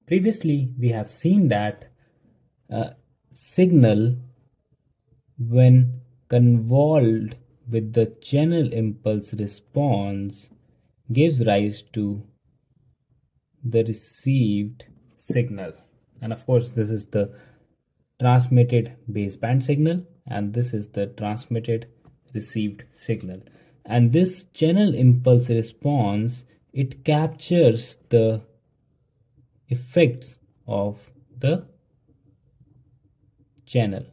Previously, we have seen that a signal, when convolved with the channel impulse response, gives rise to the received signal. And of course, this is the transmitted baseband signal, and this is the transmitted received signal. And this channel impulse response, it captures the effects of the channel,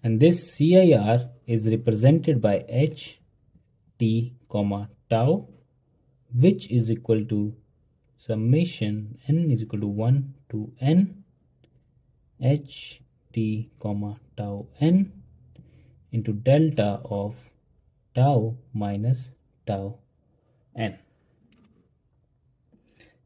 and this CIR is represented by h t comma tau, which is equal to summation n is equal to 1 to n h t comma tau n into delta of tau minus tau n.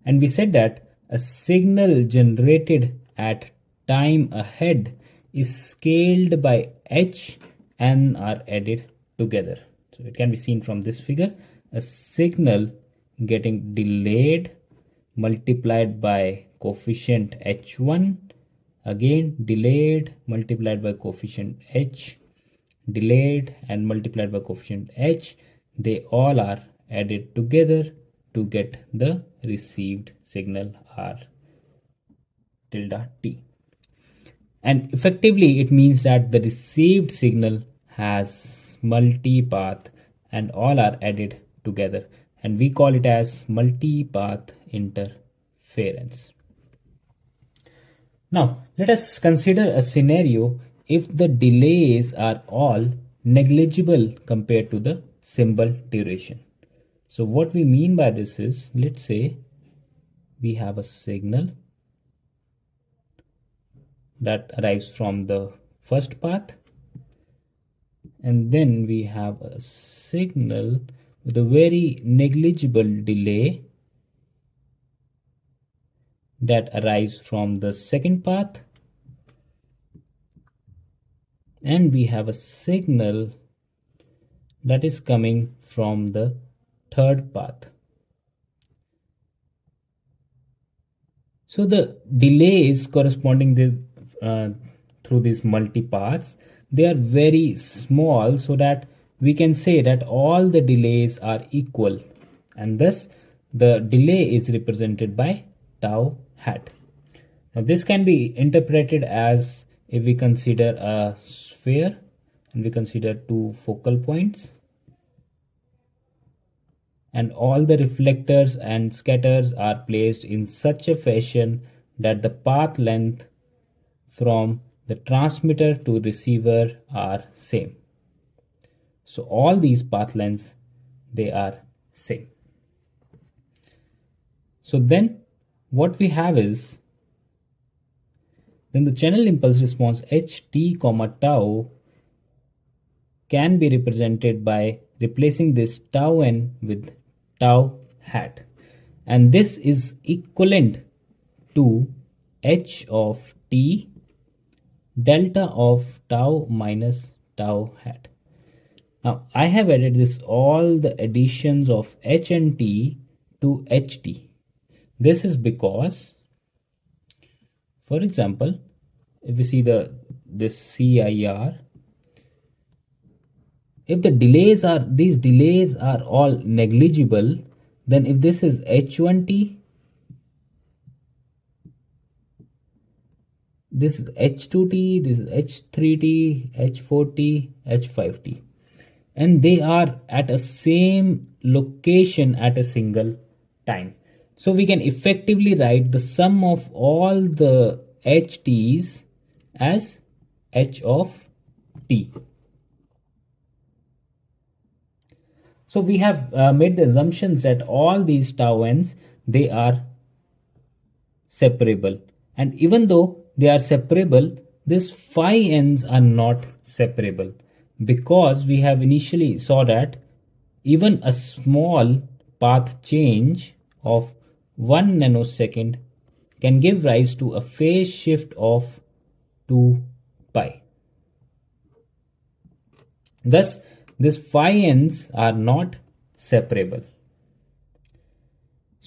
And we said that a signal generated at time ahead is scaled by h and are added together. So it can be seen from this figure. A signal getting delayed multiplied by coefficient h1, again delayed multiplied by coefficient h, delayed and multiplied by coefficient h, they all are added together to get the received signal r tilde t. And effectively it means that the received signal has multipath and all are added together, and we call it as multipath interference. Now let us consider a scenario if the delays are all negligible compared to the symbol duration. So what we mean by this is, let's say we have a signal that arrives from the first path, and then we have a signal with a very negligible delay that arrives from the second path, and we have a signal that is coming from the third path. So the delays corresponding through these multipaths, they are very small, so that we can say that all the delays are equal, and thus the delay is represented by tau hat. Now this can be interpreted as, if we consider a sphere and we consider two focal points, and all the reflectors and scatters are placed in such a fashion that the path length from the transmitter to receiver are same. So all these path lengths, they are same. So then what we have is, then the channel impulse response h t comma tau can be represented by replacing this tau n with tau hat, and this is equivalent to h of t delta of tau minus tau hat. Now I have added this all the additions of h and t to ht. This is because, for example, if we see this CIR, if these delays are all negligible, then if this is h1t, this is h2t, this is h3t, h4t, h5t, and they are at a same location at a single time. So we can effectively write the sum of all the ht's as h of t. So we have made the assumptions that all these tau n's, they are separable, and even though they are separable, these phi n's are not separable, because we have initially saw that even a small path change of 1 nanosecond can give rise to a phase shift of 2 pi. Thus these phi n's are not separable.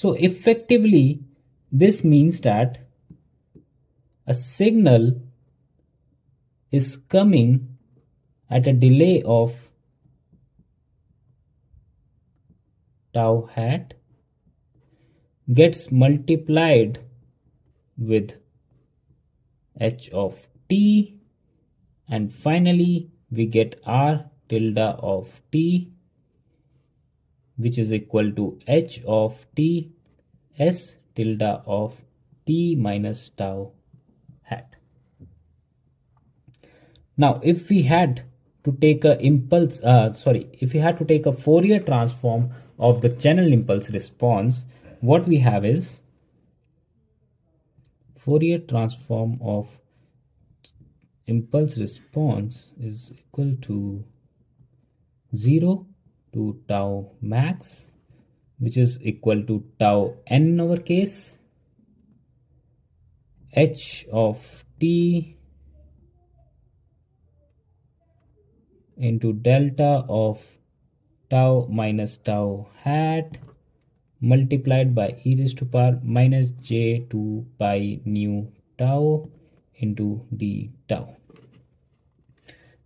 So effectively, this means that a signal is coming at a delay of tau hat, gets multiplied with h of t, and finally we get r tilde of t, which is equal to h of t s tilde of t minus tau hat. Now, if we had to take a if we had to take a Fourier transform of the channel impulse response, what we have is Fourier transform of impulse response is equal to 0 to tau max, which is equal to tau n in our case, h of t into delta of tau minus tau hat multiplied by e raised to power minus j2 pi nu tau into d tau.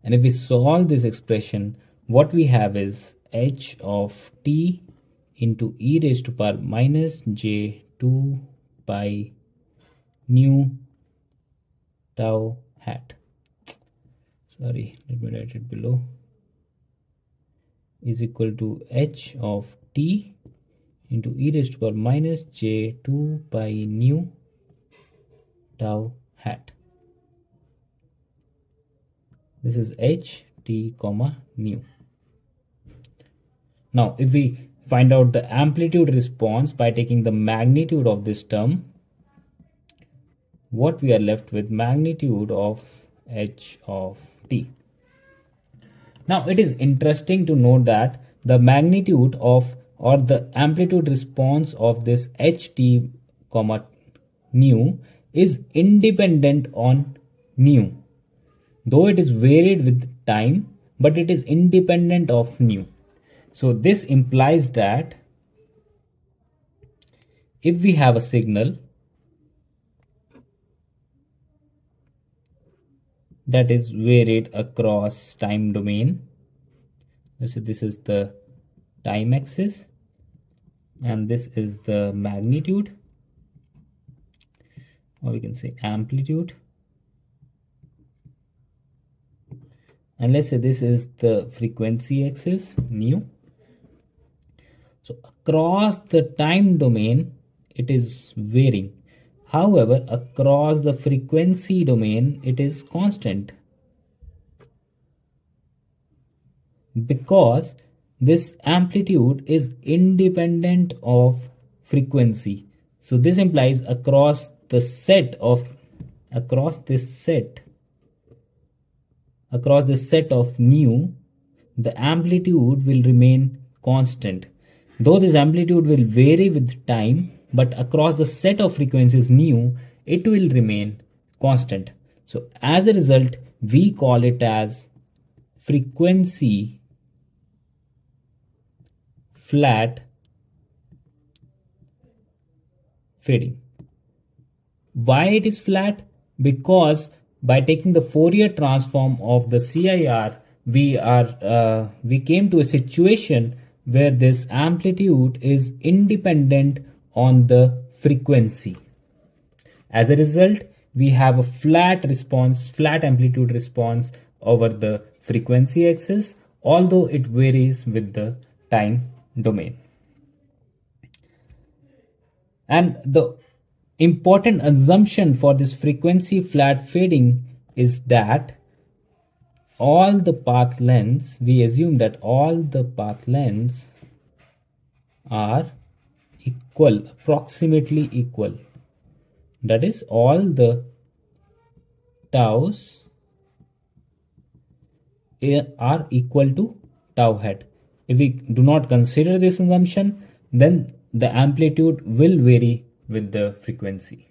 And if we solve this expression, what we have is h of t into e raised to power minus j2 pi nu tau hat. Sorry, let me write it below. Is equal to h of t into e raised to power minus j2 pi nu tau hat. This is h t comma nu. Now, if we find out the amplitude response by taking the magnitude of this term, what we are left with magnitude of h of t. Now, it is interesting to note that the magnitude of or the amplitude response of this ht comma nu is independent on nu, though it is varied with time, but it is independent of nu. So this implies that if we have a signal that is varied across time domain, let's say this is the time axis and this is the magnitude, or we can say amplitude, and let's say this is the frequency axis nu. So across the time domain it is varying, however across the frequency domain it is constant, because this amplitude is independent of frequency. So this implies across this set of nu, the amplitude will remain constant, though this amplitude will vary with time, but across the set of frequencies nu it will remain constant. So as a result, we call it as frequency flat fading. Why it is flat? Because by taking the Fourier transform of the CIR, we came to a situation where this amplitude is independent on the frequency. As a result, we have a flat amplitude response over the frequency axis, although it varies with the time domain. And the important assumption for this frequency flat fading is that all the path lengths, we assume that all the path lengths are equal, approximately equal. That is, all the taus are equal to tau hat. If we do not consider this assumption, then the amplitude will vary with the frequency.